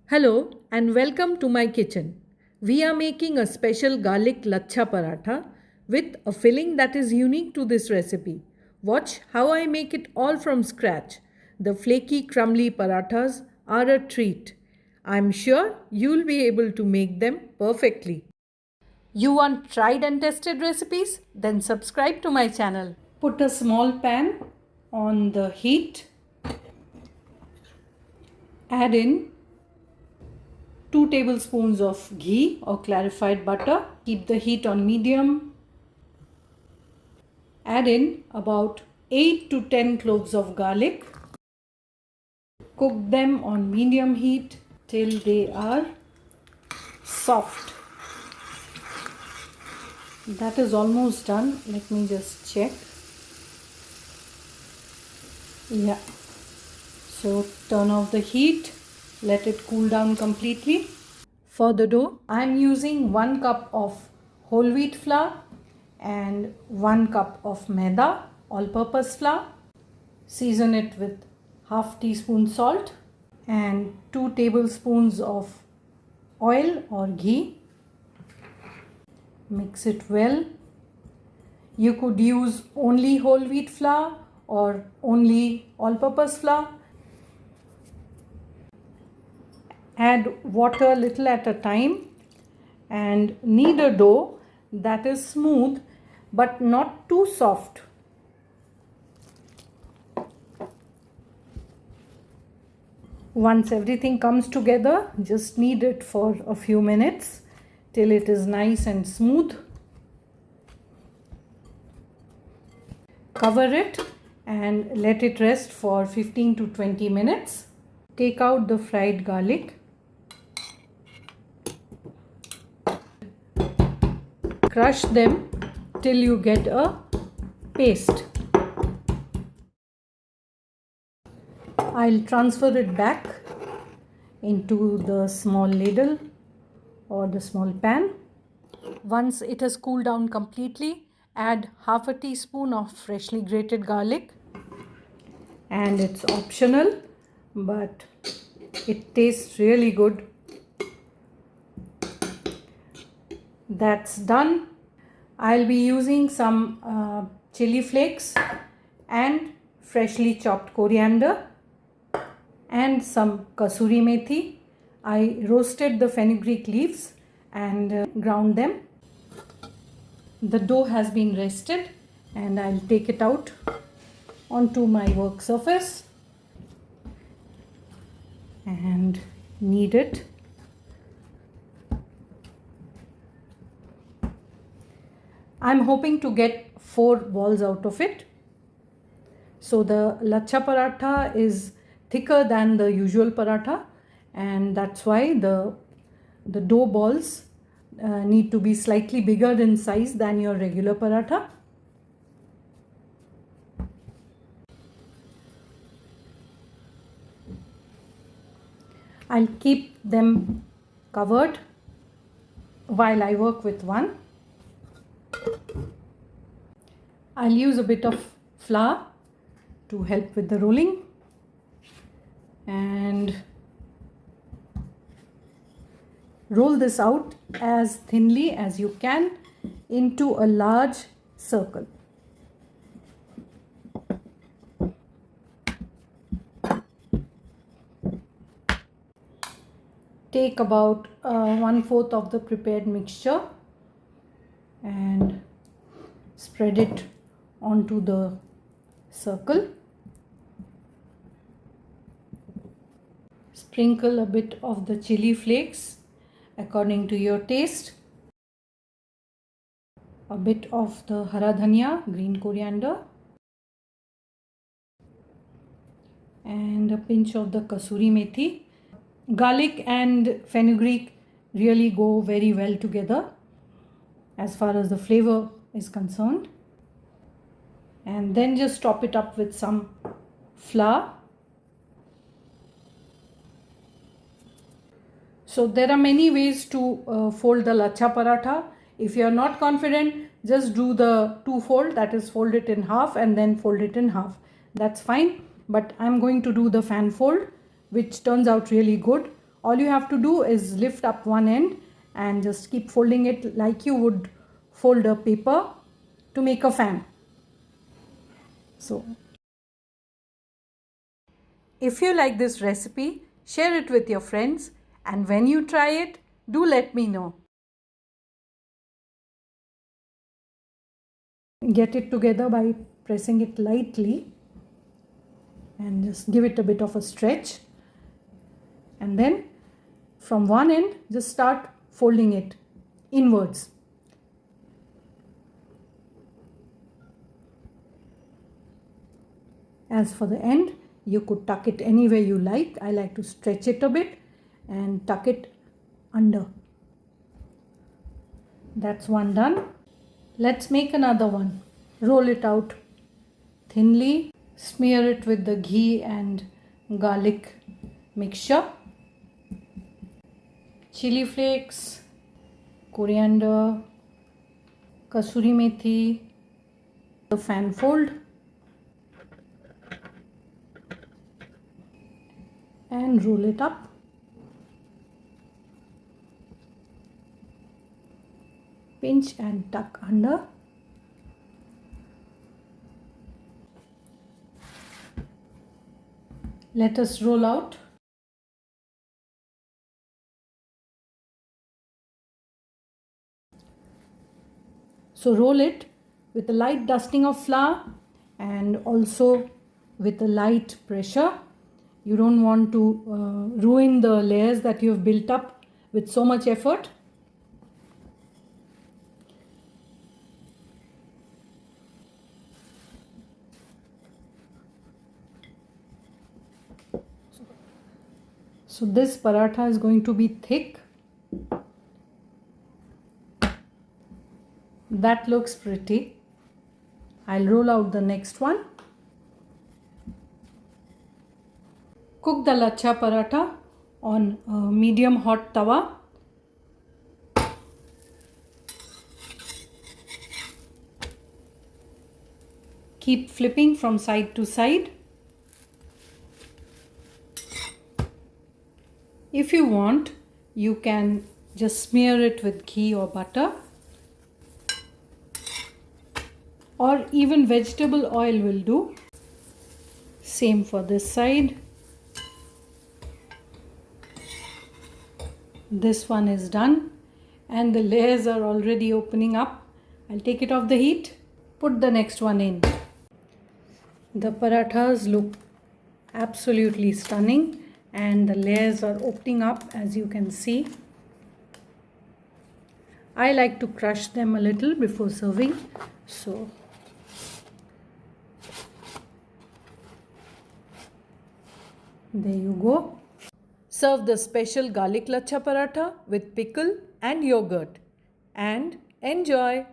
Hello and welcome to my kitchen. We are making a special garlic lachha paratha with a filling that is unique to this recipe. Watch how I make it all from scratch. The flaky crumbly parathas are a treat. I'm sure you'll be able to make them perfectly. You want tried and tested recipes? Then subscribe to my channel. Put a small pan on the heat. Add in 2 tablespoons of ghee or clarified butter. Keep the heat on medium. Add in about 8 to 10 cloves of garlic. Cook them on medium heat till they are soft. That is almost done. Let me just check. Yeah. So turn off the heat. Let it cool down completely. For the dough, I am using 1 cup of whole wheat flour and 1 cup of maida, all-purpose flour. Season it with half teaspoon salt and 2 tablespoons of oil or ghee. Mix it well. You could use only whole wheat flour or only all-purpose flour. Add water little at a time and knead a dough that is smooth but not too soft. Once everything comes together, just knead it for a few minutes till it is nice and smooth. Cover it and let it rest for 15 to 20 minutes. Take out the fried garlic. Crush them till you get a paste. I'll transfer it back into the small ladle or the small pan. Once it has cooled down completely, add half a teaspoon of freshly grated garlic. And it's optional, but it tastes really good. That's done. I'll be using some chili flakes and freshly chopped coriander and some Kasuri Methi. I roasted the fenugreek leaves and ground them. The dough has been rested and I'll take it out onto my work surface and knead it. I'm hoping to get 4 balls out of it. So the Lachcha Paratha is thicker than the usual paratha, and that's why the dough balls need to be slightly bigger in size than your regular paratha. I'll keep them covered while I work with one. I'll use a bit of flour to help with the rolling and roll this out as thinly as you can into a large circle. Take about 1/4 of the prepared mixture and spread it onto the circle. Sprinkle a bit of the chili flakes according to your taste. A bit of the hara dhania, green coriander, and a pinch of the kasuri methi. Garlic and fenugreek really go very well together as far as the flavor is concerned. And then just top it up with some flour. So there are many ways to fold the lachha paratha. If you are not confident, just do the 2-fold, that is fold it in half and then fold it in half. That's fine, but I'm going to do the fan fold, which turns out really good. All you have to do is lift up one end and just keep folding it like you would fold a paper to make a fan. So, if you like this recipe, share it with your friends, and when you try it, do let me know. Get it together by pressing it lightly and just give it a bit of a stretch, and then from one end just start folding it inwards. As for the end, you could tuck it anywhere you like. I like to stretch it a bit and tuck it under. That's one done. Let's make another one. Roll it out thinly, smear it with the ghee and garlic mixture, chili flakes, coriander, Kasuri Methi, the fan fold, and roll it up. Pinch and tuck under. Let us roll out. So roll it with a light dusting of flour and also with a light pressure. You don't want to ruin the layers that you have built up with so much effort. So this paratha is going to be thick. That looks pretty. I'll roll out the next one. Cook the lachha paratha on a medium hot tawa. Keep flipping from side to side. If you want, you can just smear it with ghee or butter, or even vegetable oil will do. Same for this side. This one is done and the layers are already opening up. I'll take it off the heat, put the next one in. The parathas look absolutely stunning and the layers are opening up, as you can see. I like to crush them a little before serving. So there you go. Serve the special garlic lachha paratha with pickle and yogurt and enjoy.